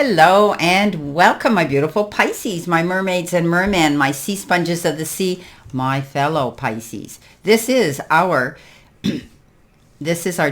Hello and welcome, my beautiful Pisces, my mermaids and mermen, my sea sponges of the sea, my fellow Pisces. This is our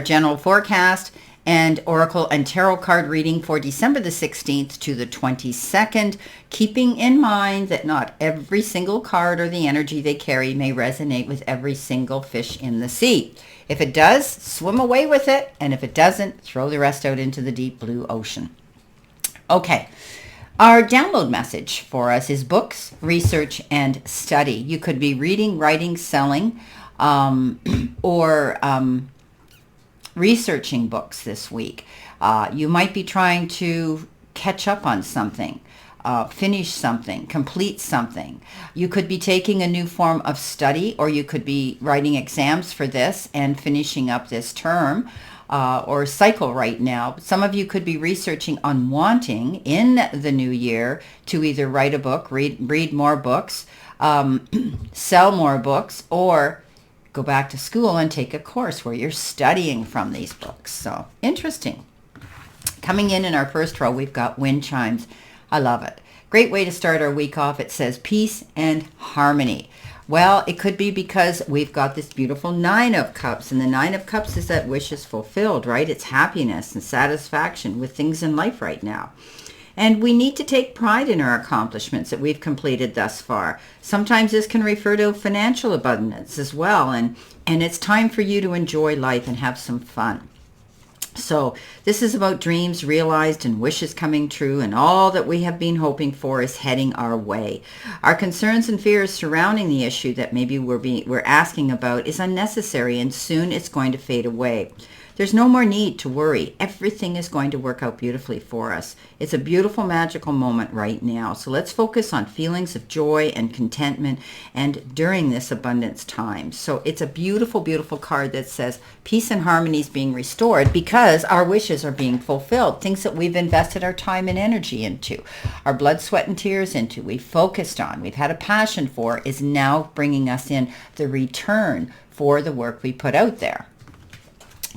general forecast and oracle and tarot card reading for December the 16th to the 22nd, keeping in mind that not every single card or the energy they carry may resonate with every single fish in the sea. If it does, swim away with it, and if it doesn't, throw the rest out into the deep blue ocean. Okay, our download message for us is books, research, and study. You could be reading, writing, selling, or researching books this week. You might be trying to catch up on something, finish something, complete something. You could be taking a new form of study, or you could be writing exams for this and finishing up this term. Or cycle right now. Some of you could be researching on wanting in the new year to either write a book, read more books, sell more books, or go back to school and take a course where you're studying from these books. So interesting. Coming in our first row, we've got wind chimes. I love it. Great way to start our week off. It says peace and harmony. Well, it could be because we've got this beautiful Nine of Cups, and the Nine of Cups is that wish is fulfilled, right? It's happiness and satisfaction with things in life right now. And we need to take pride in our accomplishments that we've completed thus far. Sometimes this can refer to financial abundance as well, and it's time for you to enjoy life and have some fun. So this is about dreams realized and wishes coming true, and all that we have been hoping for is heading our way. Our concerns and fears surrounding the issue that maybe we're asking about is unnecessary, and soon it's going to fade away. There's no more need to worry. Everything is going to work out beautifully for us. It's a beautiful, magical moment right now. So let's focus on feelings of joy and contentment and during this abundance time. So it's a beautiful, beautiful card that says peace and harmony is being restored because our wishes are being fulfilled. Things that we've invested our time and energy into, our blood, sweat, and tears into, we've focused on, we've had a passion for, is now bringing us in the return for the work we put out there.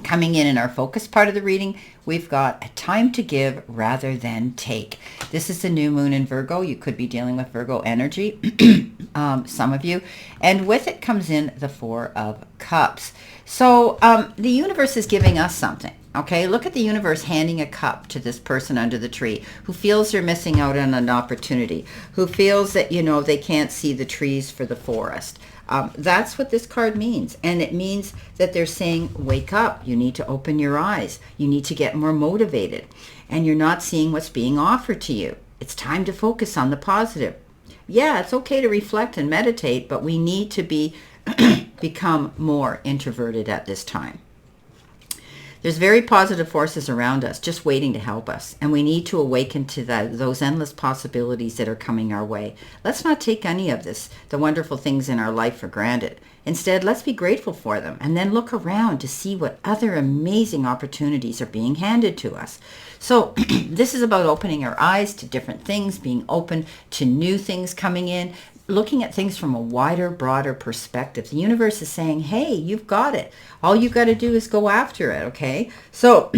Coming in our focus part of the reading, we've got a time to give rather than take. This is the new moon in Virgo. You could be dealing with Virgo energy, some of you. And with it comes in the Four of Cups. So the universe is giving us something. Okay, look at the universe handing a cup to this person under the tree who feels they're missing out on an opportunity, who feels that, they can't see the trees for the forest. That's what this card means. And it means that they're saying, wake up. You need to open your eyes. You need to get more motivated. And you're not seeing what's being offered to you. It's time to focus on the positive. Yeah, it's okay to reflect and meditate, but we need to become more introverted at this time. There's very positive forces around us just waiting to help us, and we need to awaken to those endless possibilities that are coming our way. Let's not take any of the wonderful things in our life for granted. Instead, let's be grateful for them and then look around to see what other amazing opportunities are being handed to us. So this is about opening our eyes to different things, being open to new things coming in, looking at things from a wider, broader perspective. The universe is saying, hey, you've got it. All you got to do is go after it, okay? So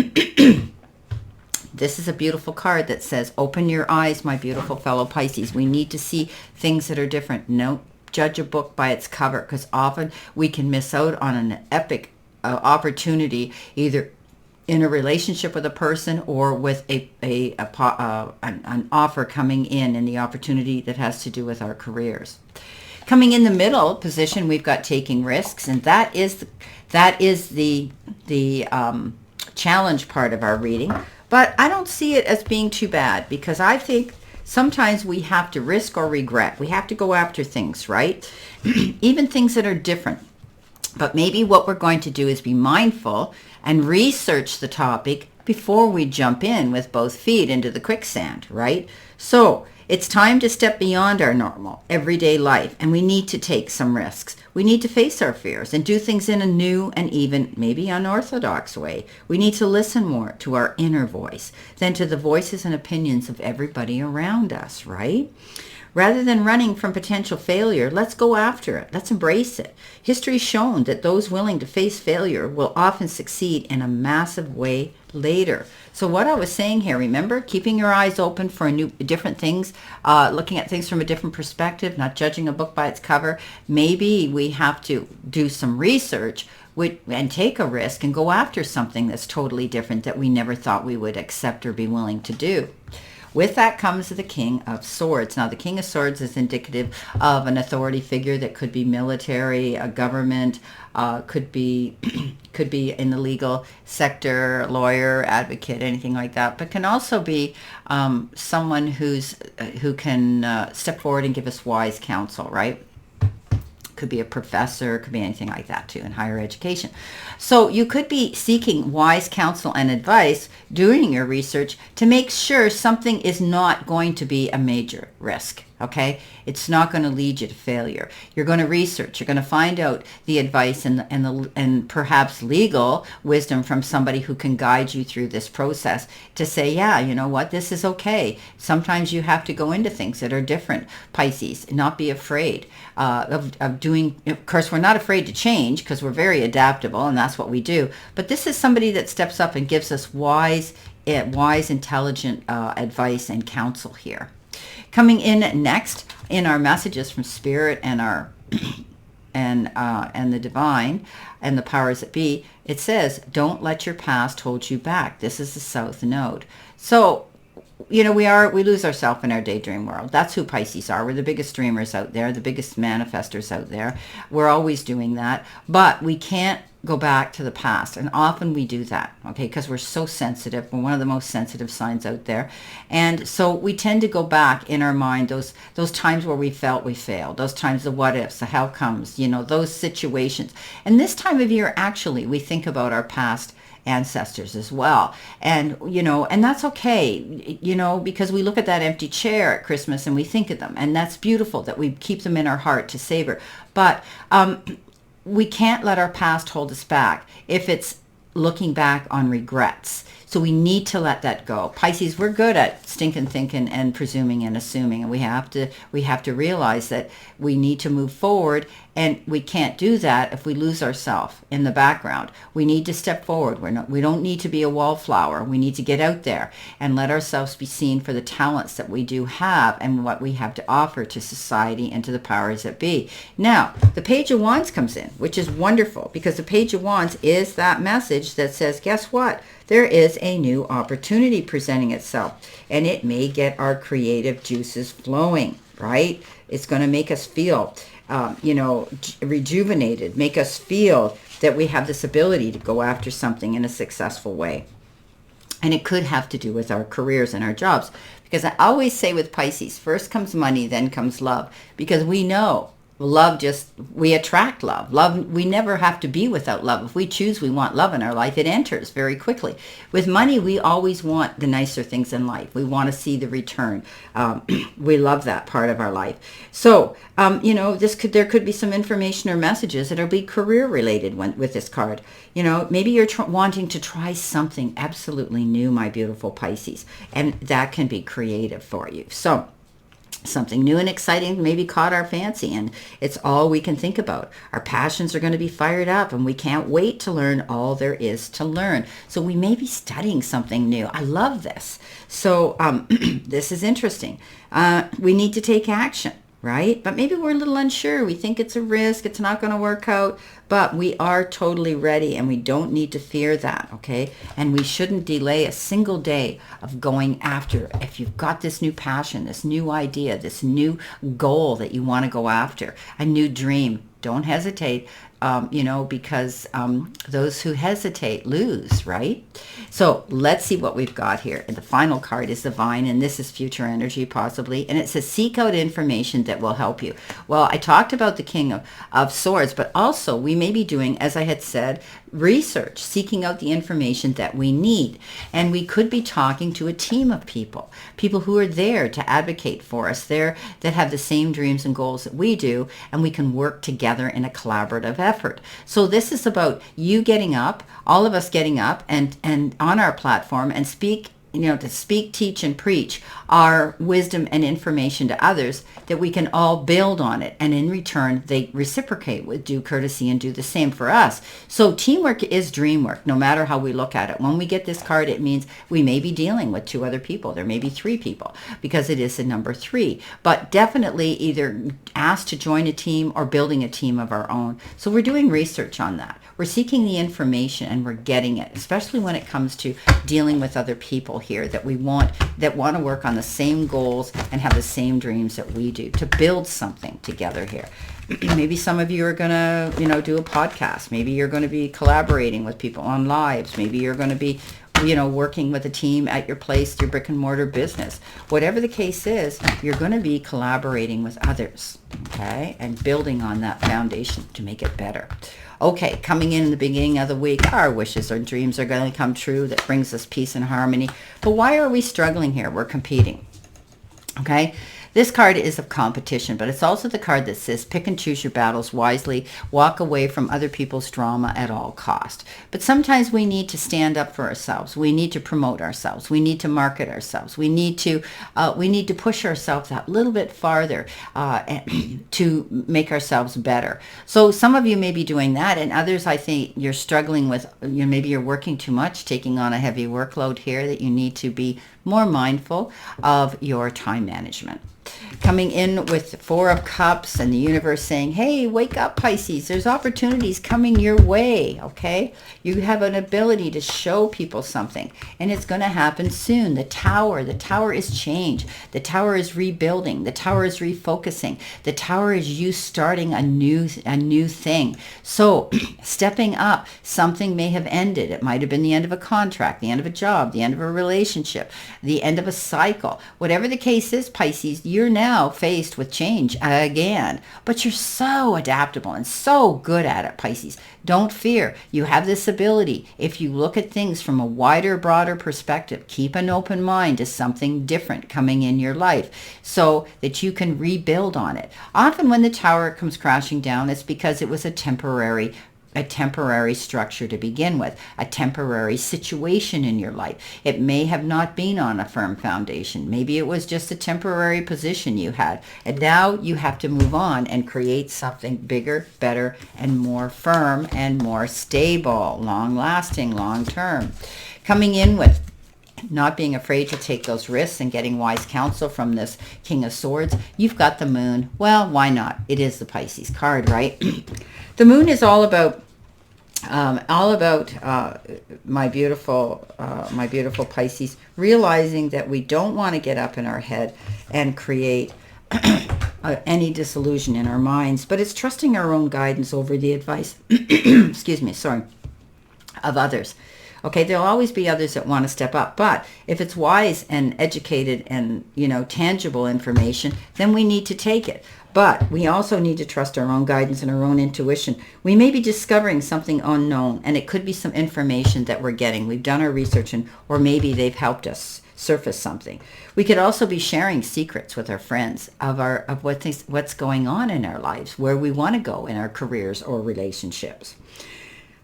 this is a beautiful card that says, open your eyes, my beautiful fellow Pisces. We need to see things that are different. Don't judge a book by its cover, because often we can miss out on an epic opportunity, either in a relationship with a person or with an offer coming in the opportunity that has to do with our careers. Coming in the middle position, we've got taking risks, and that is the challenge part of our reading. But I don't see it as being too bad, because I think sometimes we have to risk or regret. We have to go after things, right? Even things that are different. But maybe what we're going to do is be mindful and research the topic before we jump in with both feet into the quicksand, right? So it's time to step beyond our normal everyday life, and we need to take some risks. We need to face our fears and do things in a new and even maybe unorthodox way. We need to listen more to our inner voice than to the voices and opinions of everybody around us, right? Rather than running from potential failure, let's go after it. Let's embrace it. History's shown that those willing to face failure will often succeed in a massive way later. So what I was saying here, remember, keeping your eyes open for different things, looking at things from a different perspective, not judging a book by its cover. Maybe we have to do some research and take a risk and go after something that's totally different that we never thought we would accept or be willing to do. With that comes the King of Swords. Now, the King of Swords is indicative of an authority figure that could be military, a government, could be could be in the legal sector, lawyer, advocate, anything like that, but can also be someone who can step forward and give us wise counsel, right? Could be a professor, could be anything like that too in higher education. So you could be seeking wise counsel and advice doing your research to make sure something is not going to be a major risk. Okay, it's not going to lead you to failure. You're going to research. You're going to find out the advice and perhaps legal wisdom from somebody who can guide you through this process to say, yeah, you know what, this is okay. Sometimes you have to go into things that are different. Pisces, not be afraid of doing. Of course, we're not afraid to change because we're very adaptable, and that's what we do. But this is somebody that steps up and gives us wise, intelligent advice and counsel here. Coming in next in our messages from Spirit and our and the divine and the powers that be, it says, don't let your past hold you back. This is the South Node. So, you know, we lose ourselves in our daydream world. That's who Pisces are. We're the biggest dreamers out there, the biggest manifestors out there. We're always doing that, but we can't go back to the past, and often we do that, okay, because we're so sensitive. We're one of the most sensitive signs out there, and so we tend to go back in our mind those times where we felt we failed, those times, the what ifs, the how comes, you know, those situations. And this time of year, actually, we think about our past ancestors as well, and you know, and that's okay, you know, because we look at that empty chair at Christmas and we think of them, and that's beautiful that we keep them in our heart to savor. But we can't let our past hold us back if it's looking back on regrets. So we need to let that go. Pisces, we're good at stinking thinking and presuming and assuming, and we have to realize that we need to move forward, and we can't do that if we lose ourselves in the background. We need to step forward. We don't need to be a wallflower. We need to get out there and let ourselves be seen for the talents that we do have and what we have to offer to society and to the powers that be. Now, the Page of Wands comes in, which is wonderful, because the Page of Wands is that message that says, guess what? There is a new opportunity presenting itself, and it may get our creative juices flowing, right? It's going to make us feel, rejuvenated, make us feel that we have this ability to go after something in a successful way. And it could have to do with our careers and our jobs, because I always say with Pisces, first comes money, then comes love, because we know love, we attract love. Love, we never have to be without love. If we choose we want love in our life, it enters very quickly. With money, we always want the nicer things in life. We want to see the return. We love that part of our life. So, there could be some information or messages that'll be career related with this card. You know, maybe you're wanting to try something absolutely new, my beautiful Pisces, and that can be creative for you. So, something new and exciting maybe caught our fancy, and it's all we can think about. Our passions are going to be fired up, and we can't wait to learn all there is to learn. So we may be studying something new. I love this. So this is interesting. We need to take action, right? But maybe we're a little unsure. We think it's a risk. It's not going to work out. But we are totally ready, and we don't need to fear that, okay? And we shouldn't delay a single day of going after. If you've got this new passion, this new idea, this new goal that you want to go after, a new dream, don't hesitate, because those who hesitate lose, right? So let's see what we've got here. And the final card is the Vine, and this is future energy possibly. And it says, seek out information that will help you. Well, I talked about the King of Swords, but also we may be doing, as I had said, research, seeking out the information that we need. And we could be talking to a team of people who are there to advocate for us, there that have the same dreams and goals that we do, and we can work together in a collaborative effort. So this is about you getting up, all of us getting up and on our platform and to speak, teach, and preach our wisdom and information to others, that we can all build on it. And in return, they reciprocate with due courtesy and do the same for us. So teamwork is dream work, no matter how we look at it. When we get this card, it means we may be dealing with 2 other people. There may be 3 people, because it is the number 3. But definitely either asked to join a team or building a team of our own. So we're doing research on that. We're seeking the information and we're getting it, especially when it comes to dealing with other people here that want to work on the same goals and have the same dreams that we do, to build something together here. Maybe some of you are going to, do a podcast. Maybe you're going to be collaborating with people on lives. Maybe you're going to be working with a team at your place, your brick and mortar business. Whatever the case is, you're going to be collaborating with others, okay? And building on that foundation to make it better. Okay, coming in the beginning of the week, our wishes, our dreams are going to come true. That brings us peace and harmony. But why are we struggling here? We're competing, okay? This card is of competition, but it's also the card that says pick and choose your battles wisely, walk away from other people's drama at all cost. But sometimes we need to stand up for ourselves. We need to promote ourselves. We need to market ourselves. We need to push ourselves that little bit farther to make ourselves better. So some of you may be doing that, and others, I think you're struggling with, maybe you're working too much, taking on a heavy workload here, that you need to be more mindful of your time management. Coming in with 4 of Cups and the universe saying, hey, wake up, Pisces. There's opportunities coming your way, okay? You have an ability to show people something, and it's going to happen soon. The Tower is change. The Tower is rebuilding. The Tower is refocusing. The Tower is you starting a new thing. So stepping up, something may have ended. It might have been the end of a contract, the end of a job, the end of a relationship, the end of a cycle. Whatever the case is, Pisces, you're now faced with change again, but you're so adaptable and so good at it, Pisces. Don't fear. You have this ability. If you look at things from a wider, broader perspective, keep an open mind to something different coming in your life so that you can rebuild on it. Often when the Tower comes crashing down, it's because it was a temporary structure to begin with, a temporary situation in your life. It may have not been on a firm foundation. Maybe it was just a temporary position you had. And now you have to move on and create something bigger, better, and more firm and more stable, long-lasting, long-term. Coming in with not being afraid to take those risks and getting wise counsel from this King of Swords. You've got the Moon. Well, why not? It is the Pisces card, right? The Moon is all about my beautiful Pisces, realizing that we don't want to get up in our head and create any disillusion in our minds, but it's trusting our own guidance over the advice, of others. Okay, there'll always be others that want to step up, but if it's wise and educated and, tangible information, then we need to take it. But we also need to trust our own guidance and our own intuition. We may be discovering something unknown, and it could be some information that we're getting. We've done our research, or maybe they've helped us surface something. We could also be sharing secrets with our friends of what's going on in our lives, where we want to go in our careers or relationships.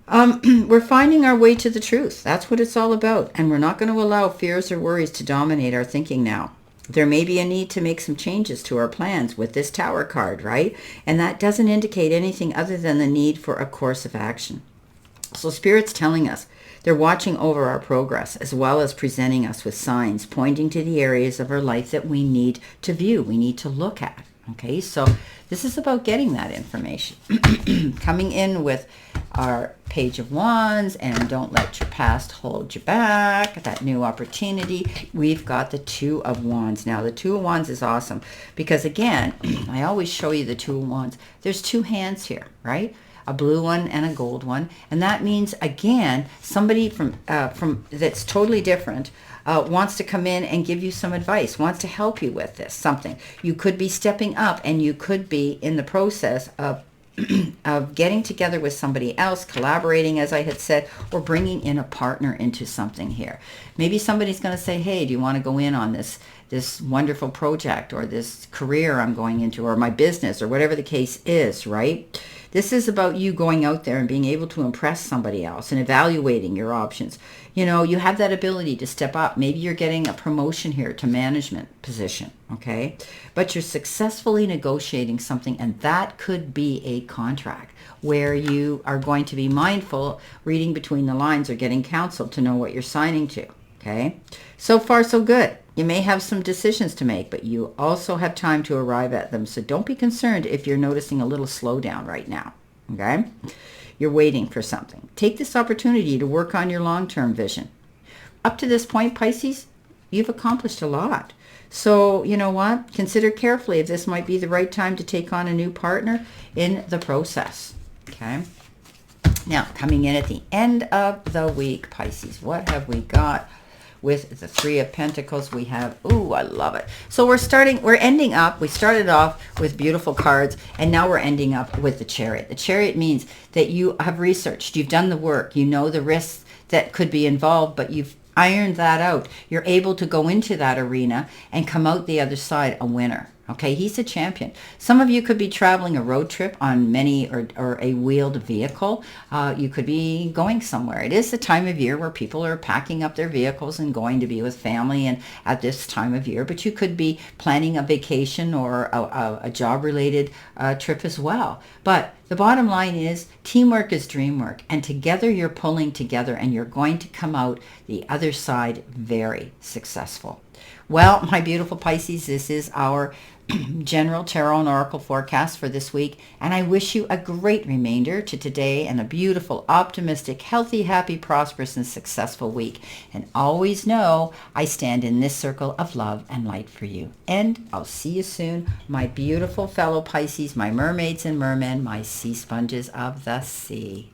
We're finding our way to the truth. That's what it's all about. And we're not going to allow fears or worries to dominate our thinking now. There may be a need to make some changes to our plans with this Tower card, right? And that doesn't indicate anything other than the need for a course of action. So Spirit's telling us they're watching over our progress, as well as presenting us with signs pointing to the areas of our life that we need to view, we need to look at. Okay, so this is about getting that information. Coming in with our Page of Wands and don't let your past hold you back, that new opportunity. We've got the Two of Wands. Now, the Two of Wands is awesome because, again, I always show you the Two of Wands. There's 2 hands here, right? A blue one and a gold one. And that means, again, somebody from that's totally different wants to come in and give you some advice, wants to help you with this, something. You could be stepping up and you could be in the process of of getting together with somebody else, collaborating, as I had said, or bringing in a partner into something here. Maybe somebody's going to say, hey, do you want to go in on this wonderful project or this career I'm going into or my business or whatever the case is, right? This is about you going out there and being able to impress somebody else and evaluating your options. You know, you have that ability to step up. Maybe you're getting a promotion here to management position, okay? But you're successfully negotiating something, and that could be a contract where you are going to be mindful, reading between the lines or getting counsel to know what you're signing to, okay? So far, so good. You may have some decisions to make, but you also have time to arrive at them. So don't be concerned if you're noticing a little slowdown right now, okay? You're waiting for something. Take this opportunity to work on your long-term vision. Up to this point, Pisces, you've accomplished a lot. So you know what? Consider carefully if this might be the right time to take on a new partner in the process, okay? Now, coming in at the end of the week, Pisces, what have we got? With the Three of Pentacles, we have, ooh, I love it. So we started off with beautiful cards, and now we're ending up with the Chariot. The Chariot means that you have researched, you've done the work, you know the risks that could be involved, but you've ironed that out. You're able to go into that arena and come out the other side a winner. Okay, he's a champion. Some of you could be traveling a road trip on or a wheeled vehicle. You could be going somewhere. It is the time of year where people are packing up their vehicles and going to be with family and at this time of year. But you could be planning a vacation or a job-related trip as well. But the bottom line is teamwork is dream work. And together you're pulling together and you're going to come out the other side very successful. Well, my beautiful Pisces, this is our general tarot and oracle forecast for this week, and I wish you a great remainder to today and a beautiful, optimistic, healthy, happy, prosperous, and successful week. And always know I stand in this circle of love and light for you. And I'll see you soon, my beautiful fellow Pisces, my mermaids and mermen, my sea sponges of the sea.